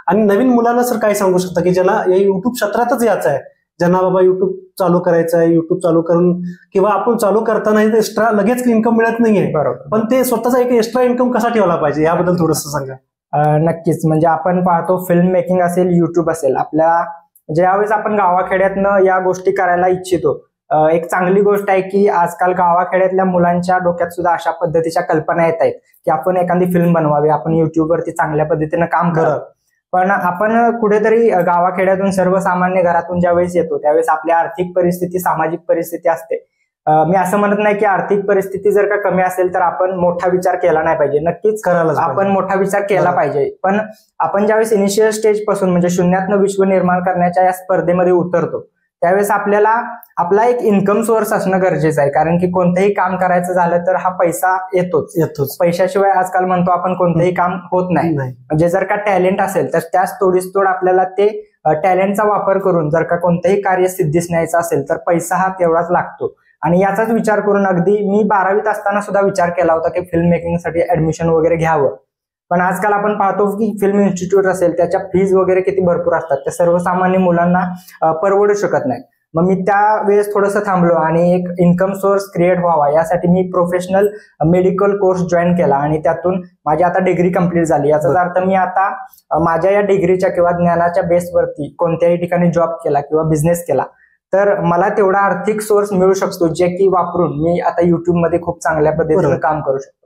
आणि नवीन मुलांना सर काय सांगू शकता की ज्यांना या युट्यूब क्षेत्रातच यायचं आहे, ज्यांना बाबा युट्यूब चालू करायचं आहे, युट्यूब चालू करून किंवा आपण चालू करताना एक्स्ट्रा लगेच इन्कम मिळत नाहीये, बरोबर, पण ते स्वतःचा एक एक्स्ट्रा इन्कम कसा ठेवला पाहिजे याबद्दल थोडंसं सांगा. नक्कीच. म्हणजे आपण पाहतो फिल्म मेकिंग असेल, युट्यूब असेल, आपल्या ज्यावेळेस आपण गावाखेड्यातनं या गोष्टी करायला इच्छितो, एक चांगली गोष्ट आहे की आजकाल गावाखेड्यातल्या मुलांच्या डोक्यात सुद्धा अशा पद्धतीच्या कल्पना येत आहेत की आपण एखादी फिल्म बनवावी, आपण युट्यूबवरती चांगल्या पद्धतीनं काम करावं. पण आपण कुठेतरी गावाखेड्यातून सर्वसामान्य घरातून ज्यावेळेस येतो त्यावेळेस आपली आर्थिक परिस्थिती, सामाजिक परिस्थिती असते. मी असं म्हणत नाही की आर्थिक परिस्थिती जर का कमी असेल तर आपण मोठा विचार केला नाही पाहिजे, नक्कीच करायला आपण मोठा विचार केला पाहिजे. पण आपण ज्यावेळेस इनिशियल स्टेज पासून म्हणजे शून्यातनं विश्व निर्माण करण्याच्या या स्पर्धेमध्ये उतरतो त्यावेळेस आपल्याला आपला एक इन्कम सोर्स असणं गरजेचं आहे. कारण की कोणतंही काम करायचं झालं तर हा पैसा येतोच. पैशाशिवाय आजकाल म्हणतो आपण कोणतंही काम होत नाही. म्हणजे जर का टॅलेंट असेल तर त्याच तोडीसतोड आपल्याला ते टॅलेंटचा वापर करून जर का कोणतंही कार्य सिद्धीस न्यायचं असेल तर पैसा हा तेवढाच लागतो. आणि याचाच विचार करून अगदी मी 12वीत असताना सुद्धा विचार केला होता की फिल्म मेकिंगसाठी ऍडमिशन वगैरे घ्यावं. पण आजकाल आपण पाहतो की फिल्म इन्स्टिट्यूट असेल त्याच्या फीज वगैरे किती भरपूर असतात, त्या सर्वसामान्य मुलांना परवडू शकत नाही. मग मी त्यावेळेस थोडंसं थांबलो आणि एक इन्कम सोर्स क्रिएट व्हावा यासाठी मी प्रोफेशनल मेडिकल कोर्स जॉईन केला आणि त्यातून माझी आता डिग्री कंप्लीट झाली. याचाच अर्थ मी आता माझ्या या डिग्रीच्या किंवा ज्ञानाच्या बेसवरती कोणत्याही ठिकाणी जॉब केला किंवा बिझनेस केला तर मला तेवढा आर्थिक सोर्स मिळू शकतो जे की वापरून मी आता युट्यूब मध्ये खूप चांगल्या पद्धतीने काम करू शकतो.